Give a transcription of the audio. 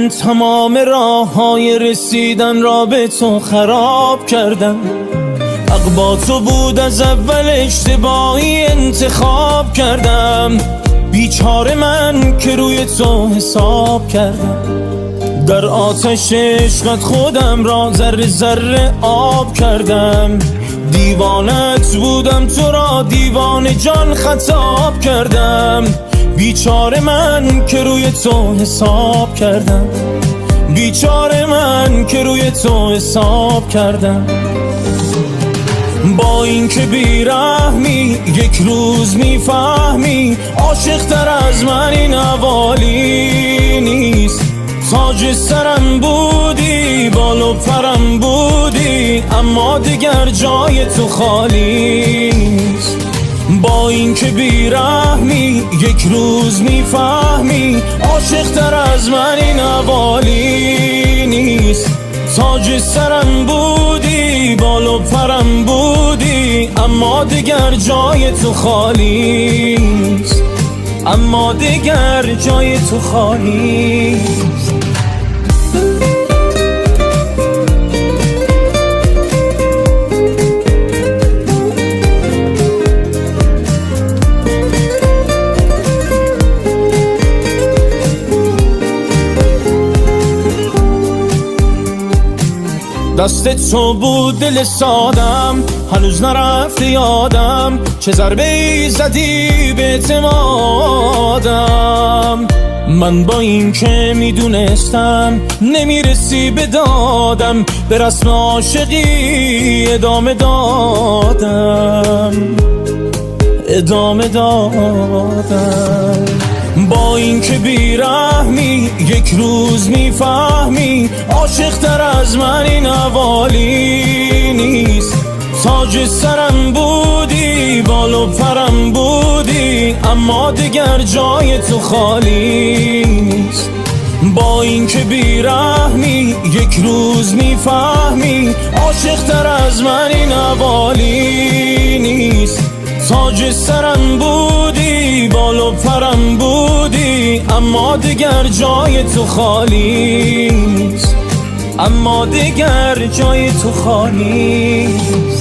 من تمام راههای رسیدن را به تو خراب کردم. حق با تو بود، از اول اشتباهی انتخاب کردم. بیچاره من که روی تو حساب کردم. در آتش عشقت خودم را ذره ذره آب کردم. دیوانت بودم، تو را دیوانه جان خطاب کردم. بیچاره من که روی تو حساب کردم. بیچاره من که روی تو حساب کردم. با این که بیرحمی یک روز میفهمی، عاشق تر از من این حوالی نیست. تاج سرم بودی، بال و پرم بودی، اما دیگر جای تو خالی نیست. با این که بیرحمی یک روز میفهمی، عاشق تر از من این حوالی نیست. تاج سرم بودی، بال و پرم بودی، اما دیگر جای تو خالی نیست. اما دیگر جای تو خالی نیست. دست تو بود دل سادم، هنوز نرفته یادم. چه ضربه‌ای زدی به اعتمادم. من با این که میدونستم نمیرسی به دادم، به رسم عاشقی ادامه دادم. با این که بیرحمی یک روز میفهمی، عاشق تر از من این حوالی نیست. تاج سرم بودی، بال و پرم بودی، اما دیگر جای تو خالی نیست. با این که بیرحمی یک روز میفهمی، عاشق تر از من این حوالی نیست. تاج سرم بودی، بال و پرم بودی، اما دیگر جای تو خالی نیست. اما دیگر جای تو خالی نیست.